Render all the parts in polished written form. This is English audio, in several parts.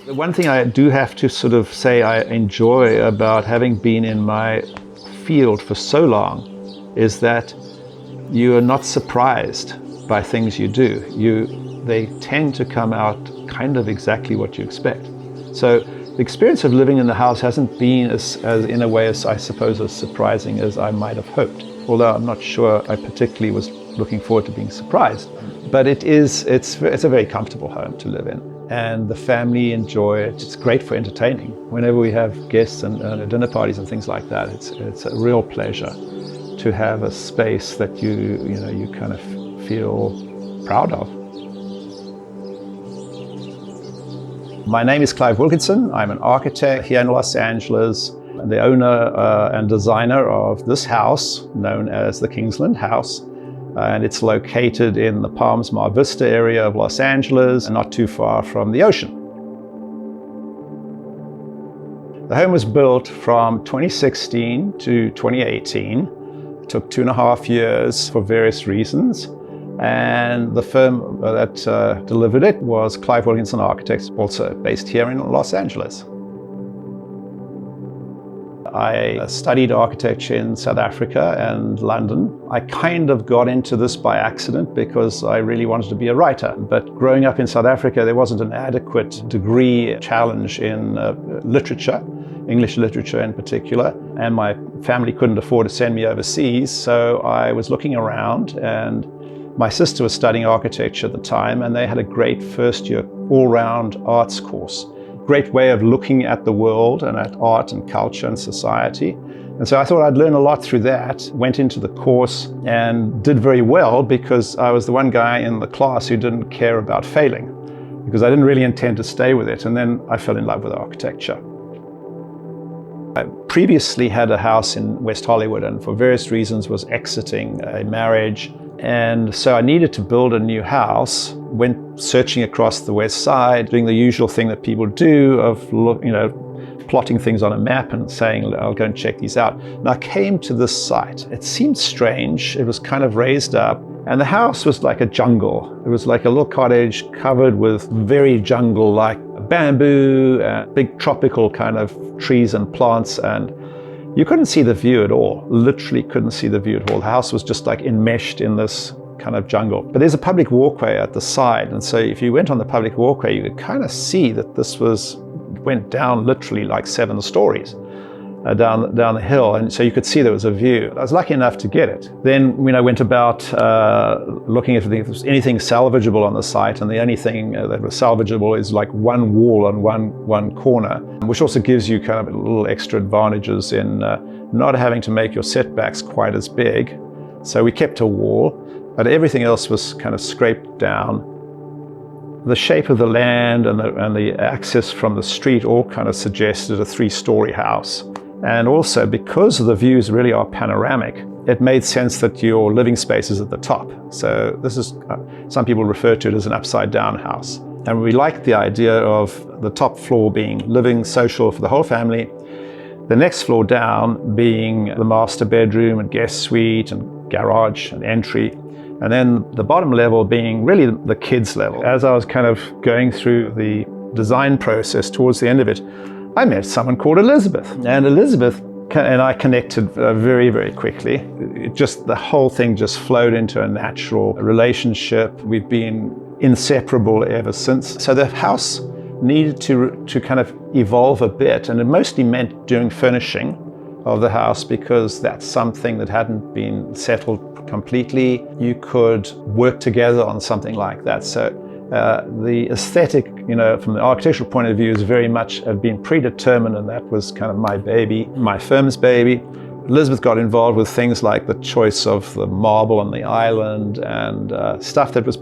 The one thing I do have to sort of say I enjoy about having been in my field for so long is that you are not surprised by things you do. They tend to come out kind of exactly what you expect. So the experience of living in the house hasn't been as in a way as I suppose as surprising as I might have hoped. Although I'm not sure I particularly was looking forward to being surprised. But it's a very comfortable home to live in. And the family enjoy it. It's great for entertaining. Whenever we have guests and dinner parties and things like that, it's a real pleasure to have a space that you kind of feel proud of. My name is Clive Wilkinson. I'm an architect here in Los Angeles, the owner and designer of this house known as the Kingsland House. And it's located in the Palms Mar Vista area of Los Angeles, and not too far from the ocean. The home was built from 2016 to 2018. It took 2.5 years for various reasons. And the firm that delivered it was Clive Wilkinson Architects, also based here in Los Angeles. I studied architecture in South Africa and London. I kind of got into this by accident because I really wanted to be a writer. But growing up in South Africa, there wasn't an adequate degree challenge in literature, English literature in particular, and my family couldn't afford to send me overseas. So I was looking around, and my sister was studying architecture at the time, and they had a great first-year all-round arts course. Great way of looking at the world and at art and culture and society. And so I thought I'd learn a lot through that, went into the course and did very well because I was the one guy in the class who didn't care about failing because I didn't really intend to stay with it. And then I fell in love with architecture. I previously had a house in West Hollywood and for various reasons was exiting a marriage. And so I needed to build a new house, went searching across the West Side, doing the usual thing that people do of plotting things on a map and saying, I'll go and check these out. And I came to this site. It seemed strange. It was kind of raised up. And the house was like a jungle. It was like a little cottage covered with very jungle-like bamboo, big tropical kind of trees and plants. And you couldn't see the view at all, literally couldn't see the view at all. The house was just like enmeshed in this kind of jungle. But there's a public walkway at the side. And so if you went on the public walkway, you could kind of see that this went down literally like 7 stories down the hill. And so you could see there was a view. I was lucky enough to get it. Then went about looking if there was anything salvageable on the site. And the only thing that was salvageable is like one wall on one corner, which also gives you kind of little extra advantages in not having to make your setbacks quite as big. So we kept a wall, but everything else was kind of scraped down. The shape of the land and the access from the street all kind of suggested a 3-story house. And also, because the views really are panoramic, it made sense that your living space is at the top. So this is, some people refer to it as an upside-down house. And we liked the idea of the top floor being living, social for the whole family, the next floor down being the master bedroom and guest suite and garage and entry, and then the bottom level being really the kids' level. As I was kind of going through the design process towards the end of it, I met someone called Elisabeth. And Elisabeth and I connected very, very quickly. The whole thing just flowed into a natural relationship. We've been inseparable ever since. So the house needed to kind of evolve a bit, and it mostly meant doing furnishing of the house because that's something that hadn't been settled completely. You could work together on something like that. So the aesthetic, from the architectural point of view, is very much had been predetermined, and that was kind of my baby, my firm's baby. Elisabeth got involved with things like the choice of the marble on the island and stuff that was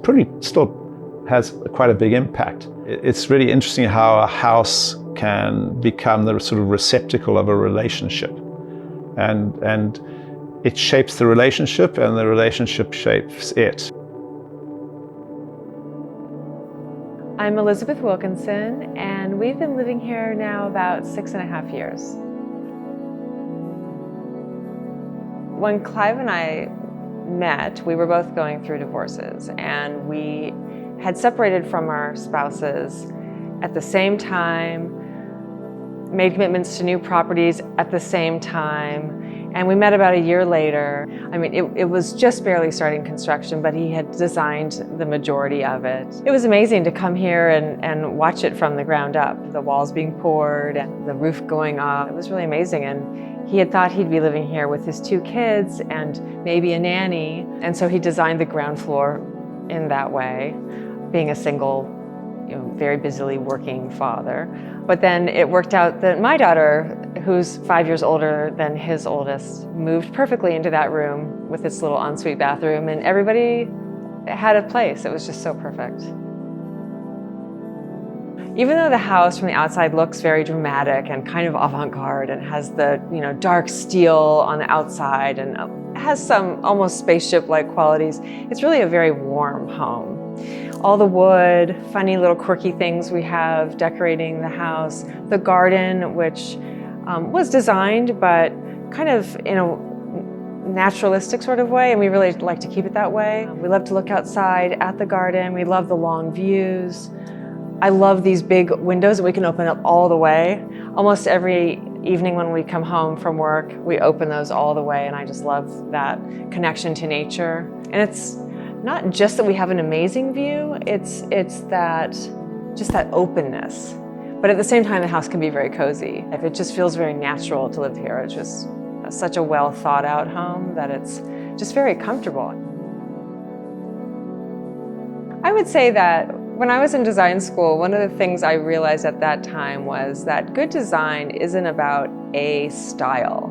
still has quite a big impact. It's really interesting how a house can become the sort of receptacle of a relationship, and it shapes the relationship, and the relationship shapes it. I'm Elisabeth Wilkinson, and we've been living here now about 6.5 years. When Clive and I met, we were both going through divorces, and we had separated from our spouses, at the same time, made commitments to new properties at the same time. And we met about a year later. I mean, it was just barely starting construction, but he had designed the majority of it. It was amazing to come here and watch it from the ground up. The walls being poured and the roof going up. It was really amazing. And he had thought he'd be living here with his 2 kids and maybe a nanny. And so he designed the ground floor in that way, being a single, very busily working father. But then it worked out that my daughter, who's 5 years older than his oldest, moved perfectly into that room with its little ensuite bathroom, and everybody had a place. It was just so perfect. Even though the house from the outside looks very dramatic and kind of avant-garde and has the dark steel on the outside and has some almost spaceship-like qualities, it's really a very warm home. All the wood, funny little quirky things we have decorating the house, the garden, which was designed but kind of in a naturalistic sort of way, and we really like to keep it that way. We love to look outside at the garden. We love the long views. I love these big windows that we can open up all the way. Almost every evening when we come home from work, we open those all the way, and I just love that connection to nature. And it's not just that we have an amazing view, it's that, just that openness. But at the same time, the house can be very cozy. It just feels very natural to live here. It's just such a well thought out home that it's just very comfortable. I would say that when I was in design school, one of the things I realized at that time was that good design isn't about a style.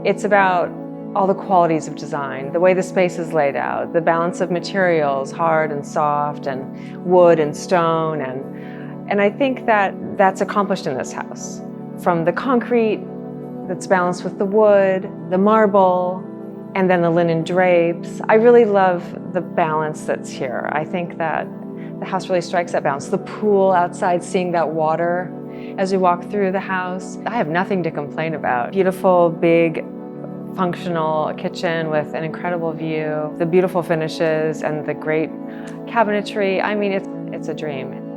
It's about all the qualities of design, the way the space is laid out, the balance of materials, hard and soft, and wood and stone, and I think that that's accomplished in this house. From the concrete that's balanced with the wood, the marble, and then the linen drapes. I really love the balance that's here. I think that the house really strikes that balance. The pool outside, seeing that water as we walk through the house. I have nothing to complain about. Beautiful, big, functional kitchen with an incredible view, the beautiful finishes and the great cabinetry. I mean, it's a dream.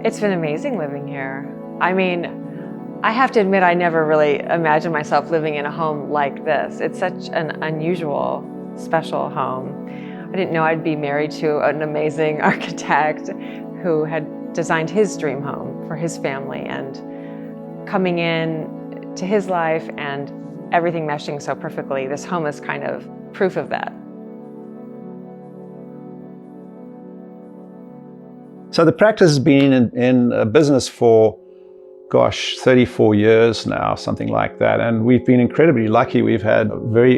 It's been amazing living here. I mean, I have to admit I never really imagined myself living in a home like this. It's such an unusual, special home. I didn't know I'd be married to an amazing architect who had designed his dream home for his family, and coming in to his life and everything meshing so perfectly. This home is kind of proof of that. So the practice has been in business for, 34 years now, something like that. And we've been incredibly lucky. We've had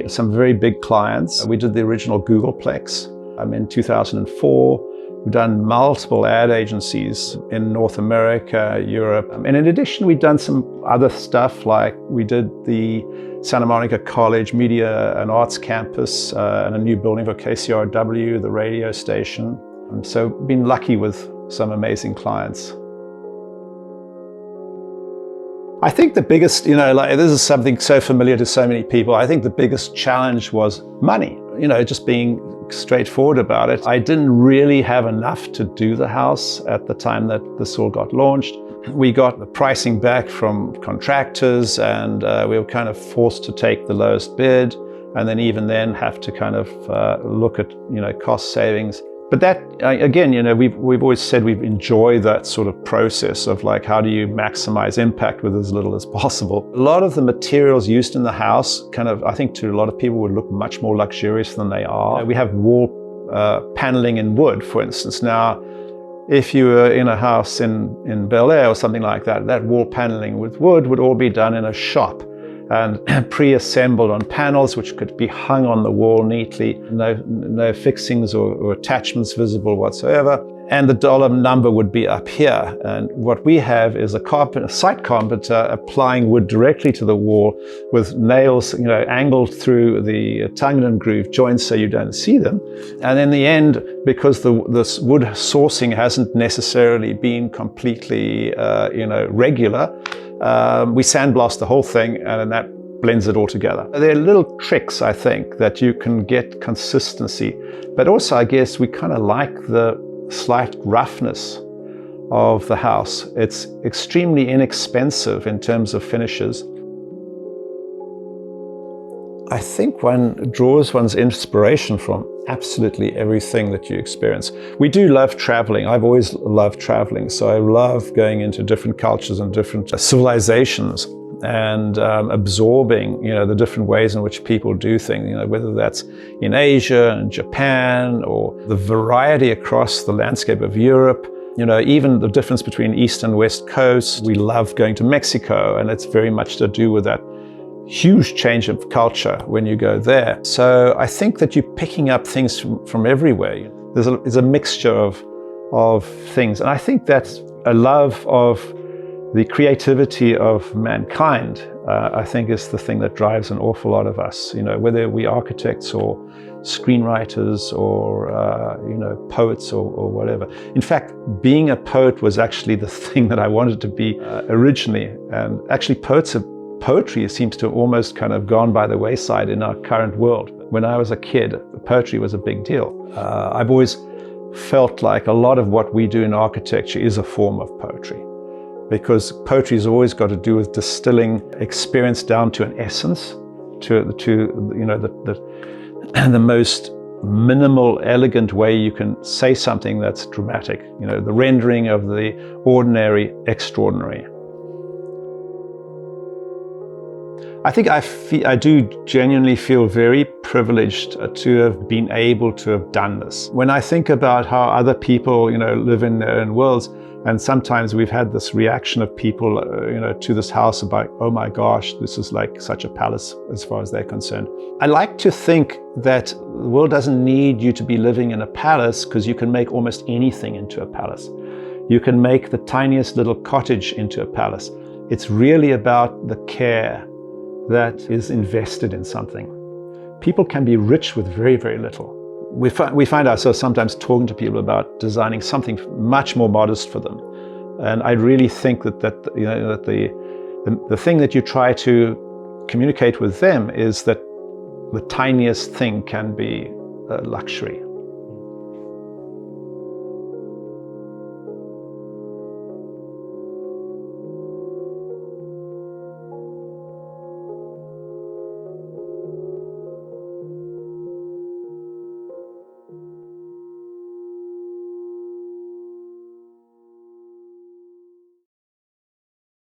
some very big clients. We did the original Googleplex in 2004. We've done multiple ad agencies in North America, Europe. And in addition, we've done some other stuff, like we did the Santa Monica College Media and Arts Campus and a new building for KCRW, the radio station. So been lucky with some amazing clients. I think the biggest, this is something so familiar to so many people. I think the biggest challenge was money, just being straightforward about it. I didn't really have enough to do the house at the time that this all got launched. We got the pricing back from contractors, and we were kind of forced to take the lowest bid, and then even then have to kind of look at, cost savings. But that, again, we've always said we enjoy that sort of process of like, how do you maximize impact with as little as possible? A lot of the materials used in the house I think to a lot of people would look much more luxurious than they are. We have wall paneling in wood, for instance. Now, if you were in a house in Bel Air or something like that, that wall paneling with wood would all be done in a shop and pre-assembled on panels, which could be hung on the wall neatly, no fixings or attachments visible whatsoever. And the dollar number would be up here. And what we have is a site carpenter applying wood directly to the wall with nails, angled through the tongue and groove joints so you don't see them. And in the end, because this wood sourcing hasn't necessarily been completely, regular, we sandblast the whole thing, and that blends it all together. There are little tricks, I think, that you can get consistency. But also, I guess, we kind of like the slight roughness of the house. It's extremely inexpensive in terms of finishes. I think one draws one's inspiration from absolutely everything that you experience. We do love traveling. I've always loved traveling, so I love going into different cultures and different civilizations and absorbing, the different ways in which people do things, whether that's in Asia and Japan, or the variety across the landscape of Europe, even the difference between East and West Coast. We love going to Mexico, and it's very much to do with that huge change of culture when you go there. So I think that you're picking up things from everywhere. There's a mixture of things, and I think that's a love of the creativity of mankind. I think is the thing that drives an awful lot of us. Whether we architects or screenwriters or poets or whatever. In fact, being a poet was actually the thing that I wanted to be originally, and actually poetry seems to have almost kind of gone by the wayside in our current world. When I was a kid, poetry was a big deal. I've always felt like a lot of what we do in architecture is a form of poetry, because poetry has always got to do with distilling experience down to an essence, to the most minimal, elegant way you can say something that's dramatic. The rendering of the ordinary, extraordinary. I think I do genuinely feel very privileged to have been able to have done this. When I think about how other people, live in their own worlds, and sometimes we've had this reaction of people, to this house about, oh my gosh, this is like such a palace as far as they're concerned. I like to think that the world doesn't need you to be living in a palace, because you can make almost anything into a palace. You can make the tiniest little cottage into a palace. It's really about the care that is invested in something. People can be rich with very, very little. We find ourselves sometimes talking to people about designing something much more modest for them. And I really think that the thing that you try to communicate with them is that the tiniest thing can be a luxury.